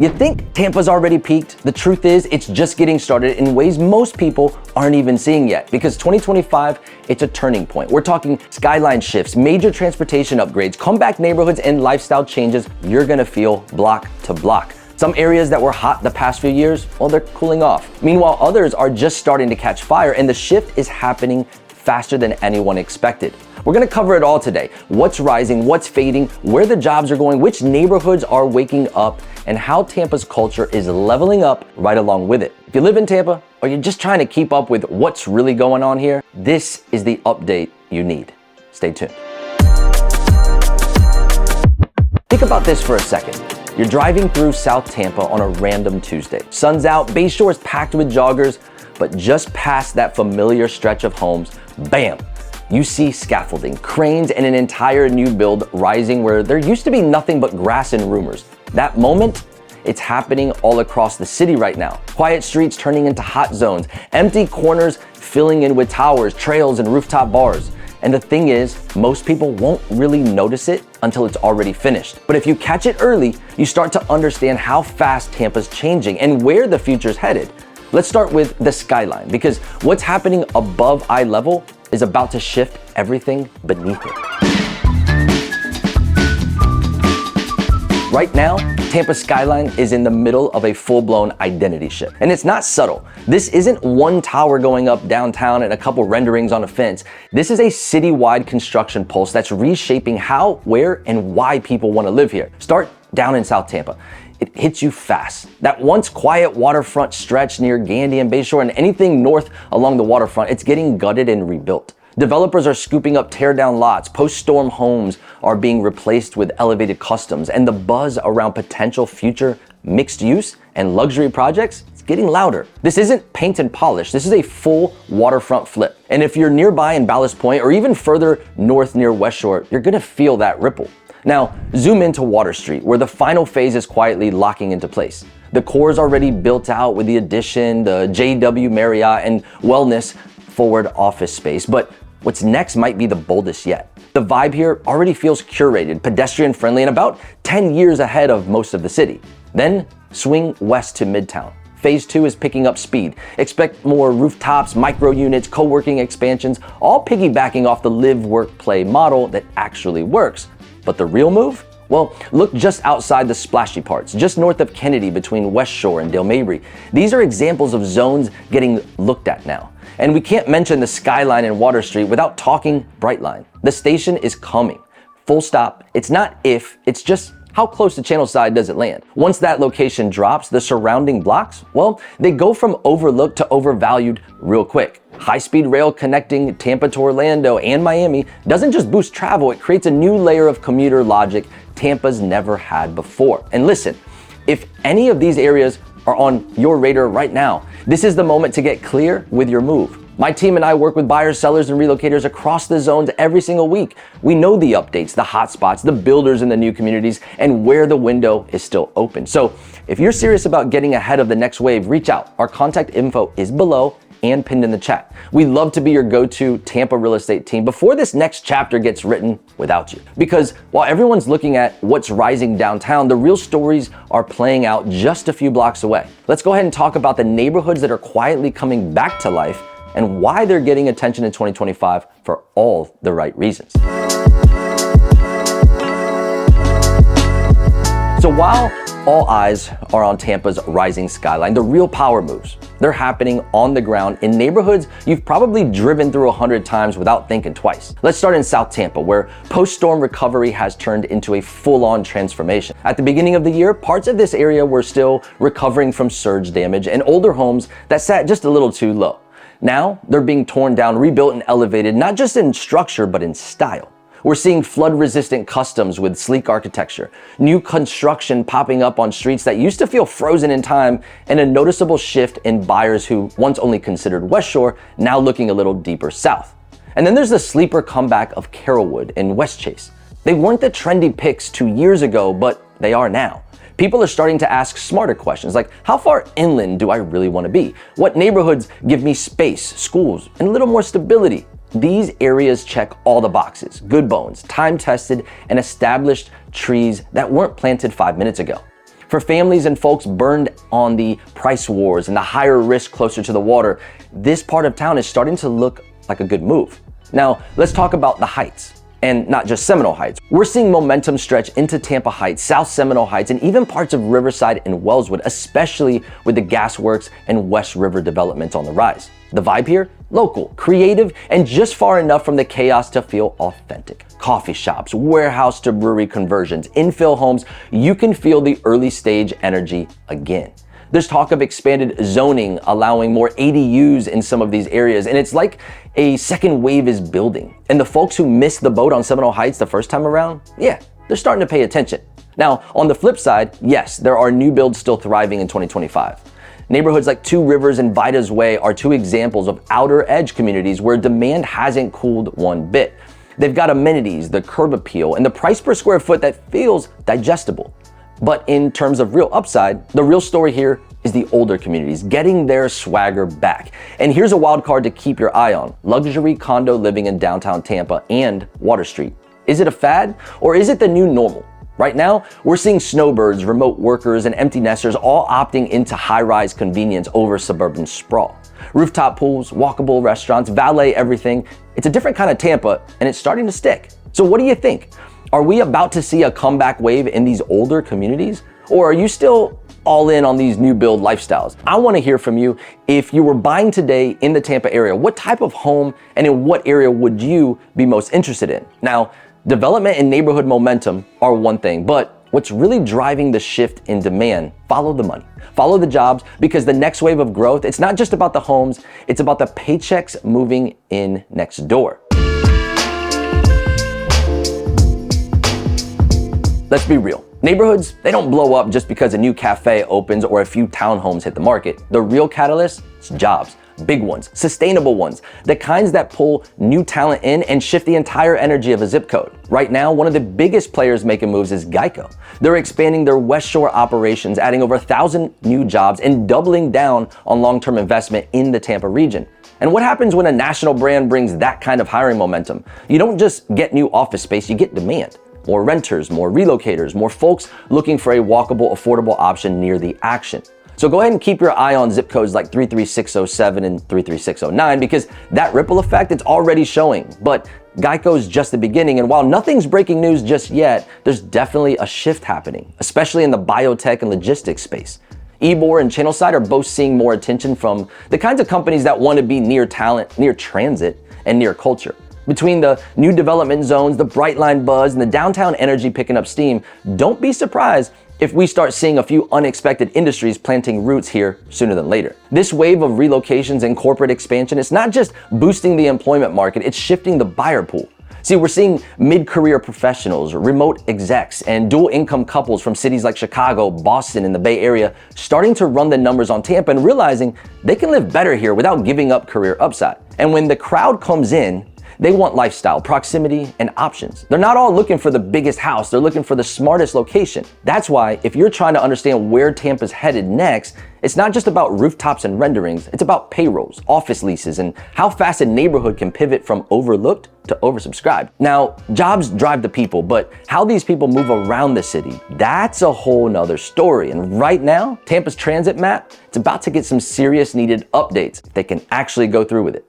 You think Tampa's already peaked? The truth is, it's just getting started in ways most people aren't even seeing yet, because 2025, it's a turning point. We're talking skyline shifts, major transportation upgrades, comeback neighborhoods, and lifestyle changes you're gonna feel block to block. Some areas that were hot the past few years, well, they're cooling off. Meanwhile, others are just starting to catch fire, and the shift is happening faster than anyone expected. We're gonna cover it all today. What's rising, what's fading, where the jobs are going, which neighborhoods are waking up, and how Tampa's culture is leveling up right along with it. If you live in Tampa, or you're just trying to keep up with what's really going on here, this is the update you need. Stay tuned. Think about this for a second. You're driving through South Tampa on a random Tuesday. Sun's out, Bayshore is packed with joggers, but just past that familiar stretch of homes, bam! You see scaffolding, cranes, and an entire new build rising where there used to be nothing but grass and rumors. That moment, it's happening all across the city right now. Quiet streets turning into hot zones, empty corners filling in with towers, trails, and rooftop bars. And the thing is, most people won't really notice it until it's already finished. But if you catch it early, you start to understand how fast Tampa's changing and where the future's headed. Let's start with the skyline, because what's happening above eye level is about to shift everything beneath it. Right now, Tampa's skyline is in the middle of a full-blown identity shift. And it's not subtle. This isn't one tower going up downtown and a couple renderings on a fence. This is a citywide construction pulse that's reshaping how, where, and why people want to live here. Start down in South Tampa. It hits you fast. That once quiet waterfront stretch near Gandy and Bayshore and anything north along the waterfront, it's getting gutted and rebuilt. Developers are scooping up tear-down lots, post-storm homes are being replaced with elevated customs, and the buzz around potential future mixed use and luxury projects is getting louder. This isn't paint and polish, this is a full waterfront flip. And if you're nearby in Ballast Point or even further north near West Shore, you're gonna feel that ripple. Now, zoom into Water Street, where the final phase is quietly locking into place. The core is already built out with the addition, the JW Marriott and wellness forward office space, but what's next might be the boldest yet. The vibe here already feels curated, pedestrian friendly, and about 10 years ahead of most of the city. Then swing west to Midtown. Phase 2 is picking up speed. Expect more rooftops, micro units, co-working expansions, all piggybacking off the live, work, play model that actually works. But the real move? Well, look just outside the splashy parts, just north of Kennedy between West Shore and Dale Mabry. These are examples of zones getting looked at now. And we can't mention the skyline in Water Street without talking Brightline. The station is coming. Full stop. It's not if, it's just how close to Channelside does it land? Once that location drops, the surrounding blocks, well, they go from overlooked to overvalued real quick. High-speed rail connecting Tampa to Orlando and Miami doesn't just boost travel, it creates a new layer of commuter logic Tampa's never had before. And listen, if any of these areas are on your radar right now, this is the moment to get clear with your move. My team and I work with buyers, sellers, and relocators across the zones every single week. We know the updates, the hotspots, the builders in the new communities, and where the window is still open. So if you're serious about getting ahead of the next wave, reach out. Our contact info is below and pinned in the chat. We'd love to be your go-to Tampa real estate team before this next chapter gets written without you. Because while everyone's looking at what's rising downtown, the real stories are playing out just a few blocks away. Let's go ahead and talk about the neighborhoods that are quietly coming back to life and why they're getting attention in 2025 for all the right reasons. So while all eyes are on Tampa's rising skyline, the real power moves, they're happening on the ground in neighborhoods you've probably driven through 100 times without thinking twice. Let's start in South Tampa, where post-storm recovery has turned into a full-on transformation. At the beginning of the year, parts of this area were still recovering from surge damage and older homes that sat just a little too low. Now, they're being torn down, rebuilt, and elevated, not just in structure, but in style. We're seeing flood-resistant customs with sleek architecture, new construction popping up on streets that used to feel frozen in time, and a noticeable shift in buyers who once only considered West Shore, now looking a little deeper south. And then there's the sleeper comeback of Carrollwood and Westchase. They weren't the trendy picks 2 years ago, but they are now. People are starting to ask smarter questions like, how far inland do I really want to be? What neighborhoods give me space, schools, and a little more stability? These areas check all the boxes, good bones, time-tested, and established trees that weren't planted 5 minutes ago. For families and folks burned on the price wars and the higher risk closer to the water, this part of town is starting to look like a good move. Now, let's talk about the Heights. And not just Seminole Heights. We're seeing momentum stretch into Tampa Heights, South Seminole Heights, and even parts of Riverside and Wellswood, especially with the gas works and West River developments on the rise. The vibe here? Local, creative, and just far enough from the chaos to feel authentic. Coffee shops, warehouse to brewery conversions, infill homes, you can feel the early stage energy again. There's talk of expanded zoning, allowing more ADUs in some of these areas, and it's like a second wave is building. And the folks who missed the boat on Seminole Heights the first time around, yeah, they're starting to pay attention. Now, on the flip side, yes, there are new builds still thriving in 2025. Neighborhoods like Two Rivers and Vida's Way are two examples of outer edge communities where demand hasn't cooled one bit. They've got amenities, the curb appeal, and the price per square foot that feels digestible. But in terms of real upside, the real story here is the older communities getting their swagger back. And here's a wild card to keep your eye on: luxury condo living in downtown Tampa and Water Street. Is it a fad or is it the new normal? Right now, we're seeing snowbirds, remote workers, and empty nesters all opting into high-rise convenience over suburban sprawl. Rooftop pools, walkable restaurants, valet everything. It's a different kind of Tampa, and it's starting to stick. So what do you think? Are we about to see a comeback wave in these older communities? Or are you still all in on these new build lifestyles? I want to hear from you. If you were buying today in the Tampa area, what type of home and in what area would you be most interested in? Now, development and neighborhood momentum are one thing, but what's really driving the shift in demand? Follow the money, follow the jobs, because the next wave of growth, it's not just about the homes, it's about the paychecks moving in next door. Let's be real. Neighborhoods, they don't blow up just because a new cafe opens or a few townhomes hit the market. The real catalyst is jobs. Big ones, sustainable ones, the kinds that pull new talent in and shift the entire energy of a zip code. Right now, one of the biggest players making moves is GEICO. They're expanding their West Shore operations, adding over 1,000 new jobs and doubling down on long-term investment in the Tampa region. And what happens when a national brand brings that kind of hiring momentum? You don't just get new office space, you get demand. More renters, more relocators, more folks looking for a walkable, affordable option near the action. So go ahead and keep your eye on zip codes like 33607 and 33609, because that ripple effect, it's already showing. But GEICO's just the beginning, and while nothing's breaking news just yet, there's definitely a shift happening, especially in the biotech and logistics space. Ybor and Channelside are both seeing more attention from the kinds of companies that want to be near talent, near transit, and near culture. Between the new development zones, the Brightline buzz, and the downtown energy picking up steam, don't be surprised if we start seeing a few unexpected industries planting roots here sooner than later. This wave of relocations and corporate expansion, it's not just boosting the employment market, it's shifting the buyer pool. See, we're seeing mid-career professionals, remote execs, and dual-income couples from cities like Chicago, Boston, and the Bay Area starting to run the numbers on Tampa and realizing they can live better here without giving up career upside. And when the crowd comes in, they want lifestyle, proximity, and options. They're not all looking for the biggest house, they're looking for the smartest location. That's why if you're trying to understand where Tampa's headed next, it's not just about rooftops and renderings, it's about payrolls, office leases, and how fast a neighborhood can pivot from overlooked to oversubscribed. Now, jobs drive the people, but how these people move around the city, that's a whole nother story. And right now, Tampa's transit map, it's about to get some serious needed updates if they can actually go through with it.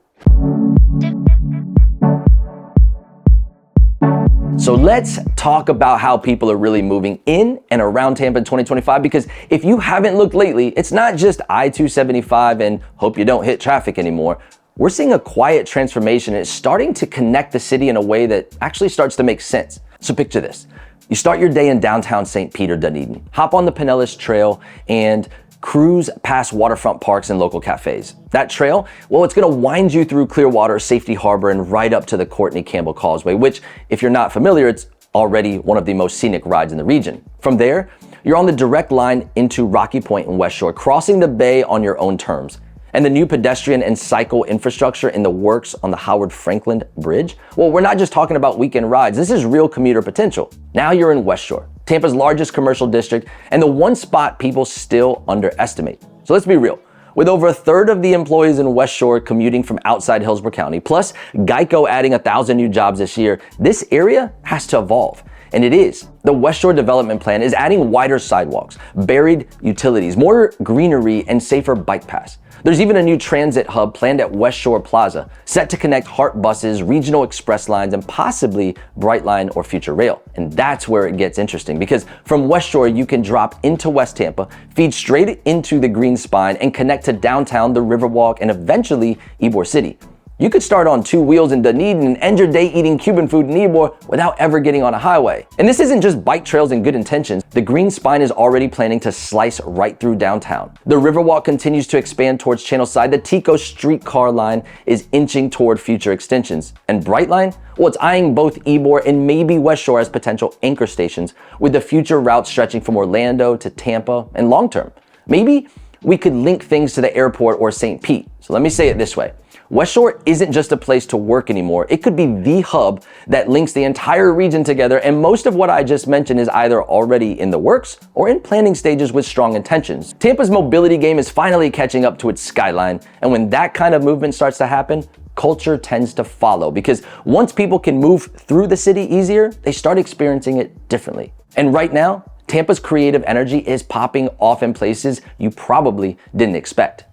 So let's talk about how people are really moving in and around Tampa in 2025, because if you haven't looked lately, it's not just I-275 and hope you don't hit traffic anymore. We're seeing a quiet transformation, and it's starting to connect the city in a way that actually starts to make sense. So picture this. You start your day in downtown St. Peter, Dunedin, hop on the Pinellas Trail, and cruise past waterfront parks and local cafes. That trail, well, it's gonna wind you through Clearwater, Safety Harbor, and right up to the Courtney Campbell Causeway, which, if you're not familiar, it's already one of the most scenic rides in the region. From there, you're on the direct line into Rocky Point and West Shore, crossing the bay on your own terms. And the new pedestrian and cycle infrastructure in the works on the Howard Franklin Bridge, well, we're not just talking about weekend rides, this is real commuter potential. Now you're in West Shore, Tampa's largest commercial district, and the one spot people still underestimate. So let's be real. With over a third of the employees in West Shore commuting from outside Hillsborough County, plus GEICO adding 1,000 new jobs this year, this area has to evolve. And it is. The West Shore development plan is adding wider sidewalks, buried utilities, more greenery, and safer bike paths. There's even a new transit hub planned at West Shore Plaza, set to connect HART buses, regional express lines, and possibly Brightline or Future Rail. And that's where it gets interesting, because from West Shore, you can drop into West Tampa, feed straight into the Green Spine, and connect to downtown, the Riverwalk, and eventually Ybor City. You could start on 2 wheels in Dunedin and end your day eating Cuban food in Ybor without ever getting on a highway. And this isn't just bike trails and good intentions. The Green Spine is already planning to slice right through downtown. The Riverwalk continues to expand towards Channelside. The Tico streetcar line is inching toward future extensions. And Brightline? Well, it's eyeing both Ybor and maybe West Shore as potential anchor stations, with the future routes stretching from Orlando to Tampa and long term. Maybe we could link things to the airport or St. Pete. So let me say it this way. West Shore isn't just a place to work anymore. It could be the hub that links the entire region together, and most of what I just mentioned is either already in the works or in planning stages with strong intentions. Tampa's mobility game is finally catching up to its skyline, and when that kind of movement starts to happen, culture tends to follow, because once people can move through the city easier, they start experiencing it differently. And right now, Tampa's creative energy is popping off in places you probably didn't expect.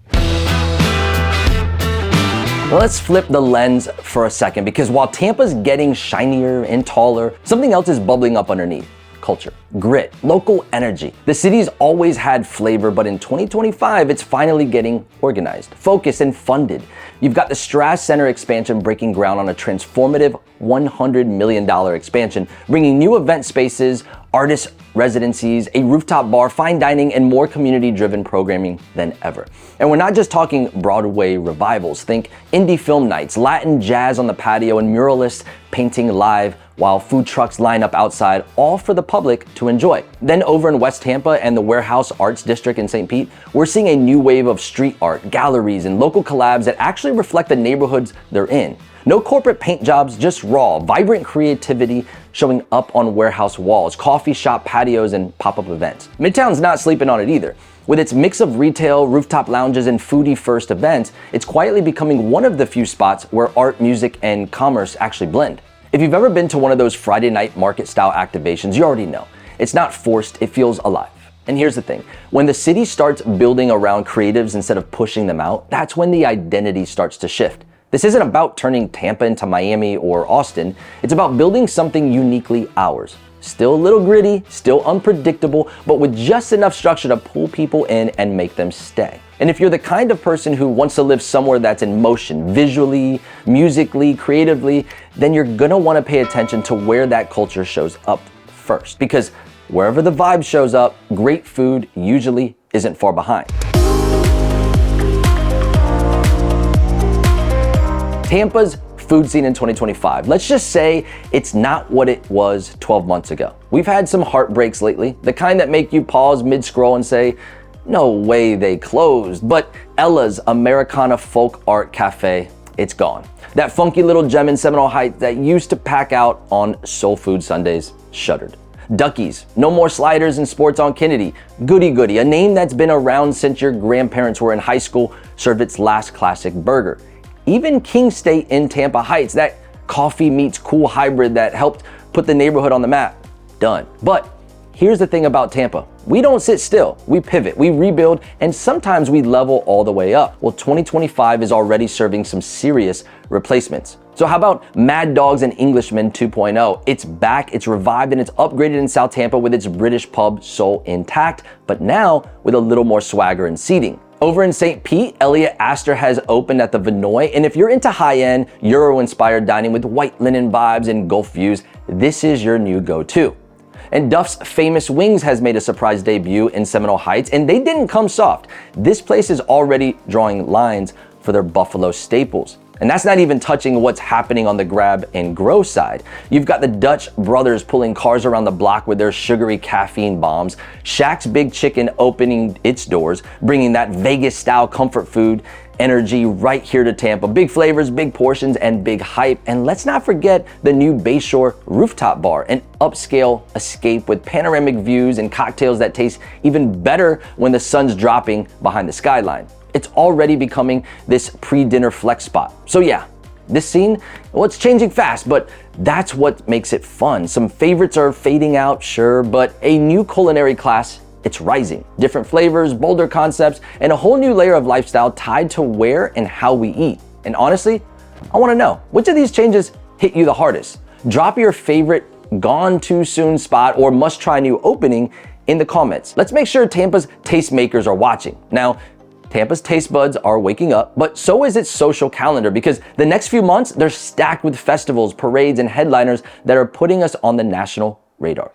Now let's flip the lens for a second, because while Tampa's getting shinier and taller, something else is bubbling up underneath. Culture, grit, local energy. The city's always had flavor, but in 2025, it's finally getting organized, focused, and funded. You've got the Straz Center expansion breaking ground on a transformative $100 million expansion, bringing new event spaces, artist residencies, a rooftop bar, fine dining, and more community-driven programming than ever. And we're not just talking Broadway revivals. Think indie film nights, Latin jazz on the patio, and muralists painting live while food trucks line up outside, all for the public to enjoy. Then over in West Tampa and the Warehouse Arts District in St. Pete, we're seeing a new wave of street art, galleries, and local collabs that actually reflect the neighborhoods they're in. No corporate paint jobs, just raw, vibrant creativity showing up on warehouse walls, coffee shop patios, and pop-up events. Midtown's not sleeping on it either. With its mix of retail, rooftop lounges, and foodie-first events, it's quietly becoming one of the few spots where art, music, and commerce actually blend. If you've ever been to one of those Friday night market-style activations, you already know. It's not forced, it feels alive. And here's the thing, when the city starts building around creatives instead of pushing them out, that's when the identity starts to shift. This isn't about turning Tampa into Miami or Austin. It's about building something uniquely ours. Still a little gritty, still unpredictable, but with just enough structure to pull people in and make them stay. And if you're the kind of person who wants to live somewhere that's in motion, visually, musically, creatively, then you're gonna wanna pay attention to where that culture shows up first. Because wherever the vibe shows up, great food usually isn't far behind. Tampa's food scene in 2025. Let's just say it's not what it was 12 months ago. We've had some heartbreaks lately, the kind that make you pause mid-scroll and say, no way they closed. But Ella's Americana Folk Art Cafe, it's gone. That funky little gem in Seminole Heights that used to pack out on Soul Food Sundays, shuttered. Ducky's, no more sliders and sports on Kennedy. Goody, a name that's been around since your grandparents were in high school, served its last classic burger. Even King State in Tampa Heights, that coffee meets cool hybrid that helped put the neighborhood on the map, done. But here's the thing about Tampa. We don't sit still, we pivot, we rebuild, and sometimes we level all the way up. Well, 2025 is already serving some serious replacements. So how about Mad Dogs and Englishmen 2.0? It's back, it's revived, and it's upgraded in South Tampa with its British pub soul intact, but now with a little more swagger and seating. Over in St. Pete, Elliot Astor has opened at the Vinoy, and if you're into high-end, Euro-inspired dining with white linen vibes and Gulf views, this is your new go-to. And Duff's Famous Wings has made a surprise debut in Seminole Heights, and they didn't come soft. This place is already drawing lines for their Buffalo staples. And that's not even touching what's happening on the grab and grow side. You've got the Dutch brothers pulling cars around the block with their sugary caffeine bombs, Shaq's Big Chicken opening its doors, bringing that Vegas-style comfort food energy right here to Tampa. Big flavors, big portions, and big hype. And let's not forget the new Bayshore Rooftop Bar, an upscale escape with panoramic views and cocktails that taste even better when the sun's dropping behind the skyline. It's already becoming this pre-dinner flex spot. So yeah, This scene, well, it's changing fast, but that's what makes it fun. Some favorites are fading out, sure, but a new culinary class, it's rising. Different flavors, bolder concepts, and a whole new layer of lifestyle tied to where and how we eat. And honestly, I wanna know, which of these changes hit you the hardest? Drop your favorite gone too soon spot or must try new opening in the comments. Let's make sure Tampa's tastemakers are watching. Now, Tampa's taste buds are waking up, but so is its social calendar, because the next few months, they're stacked with festivals, parades, and headliners that are putting us on the national radar.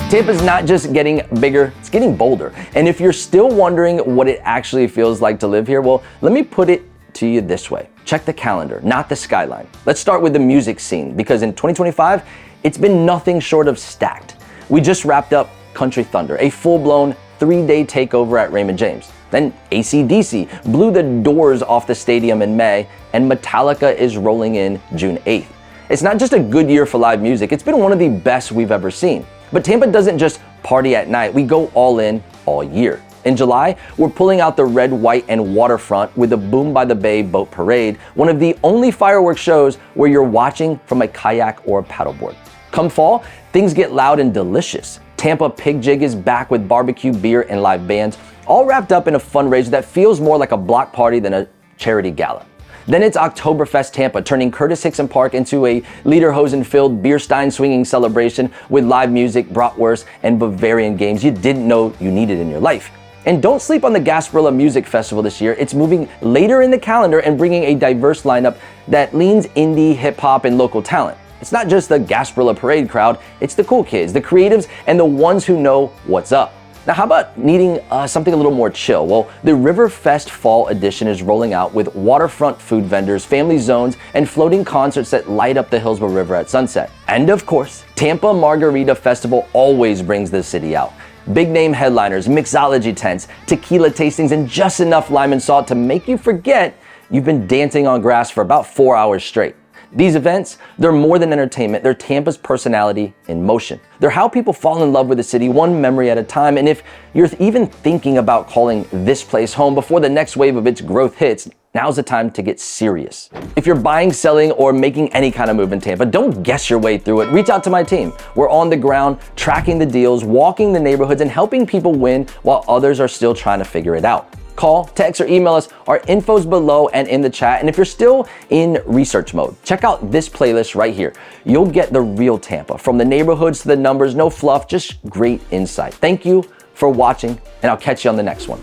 Tampa's not just getting bigger, it's getting bolder. And if you're still wondering what it actually feels like to live here, well, let me put it to you this way. Check the calendar, not the skyline. Let's start with the music scene, because in 2025, it's been nothing short of stacked. We just wrapped up Country Thunder, a full-blown 3-day takeover at Raymond James. Then AC/DC blew the doors off the stadium in May, and Metallica is rolling in June 8th. It's not just a good year for live music, it's been one of the best we've ever seen. But Tampa doesn't just party at night, we go all in all year. In July, we're pulling out the red, white, and waterfront with the Boom by the Bay boat parade, one of the only fireworks shows where you're watching from a kayak or a paddleboard. Come fall, things get loud and delicious. Tampa Pig Jig is back with barbecue, beer, and live bands, all wrapped up in a fundraiser that feels more like a block party than a charity gala. Then it's Oktoberfest Tampa, turning Curtis Hickson Park into a lederhosen-filled beer stein swinging celebration with live music, bratwurst, and Bavarian games you didn't know you needed in your life. And don't sleep on the Gasparilla Music Festival this year. It's moving later in the calendar and bringing a diverse lineup that leans indie, hip-hop, and local talent. It's not just the Gasparilla Parade crowd, it's the cool kids, the creatives, and the ones who know what's up. Now, how about needing something a little more chill? Well, the Riverfest Fall Edition is rolling out with waterfront food vendors, family zones, and floating concerts that light up the Hillsborough River at sunset. And of course, Tampa Margarita Festival always brings the city out. Big name headliners, mixology tents, tequila tastings, and just enough lime and salt to make you forget you've been dancing on grass for about 4 hours straight. These events, they're more than entertainment, they're Tampa's personality in motion. They're how people fall in love with the city one memory at a time, and if you're even thinking about calling this place home before the next wave of its growth hits, now's the time to get serious. If you're buying, selling, or making any kind of move in Tampa, don't guess your way through it. Reach out to my team. We're on the ground, tracking the deals, walking the neighborhoods, and helping people win while others are still trying to figure it out. Call, text, or email us. Our info's below and in the chat. And if you're still in research mode, check out this playlist right here. You'll get the real Tampa, from the neighborhoods to the numbers, no fluff, just great insight. Thank you for watching, and I'll catch you on the next one.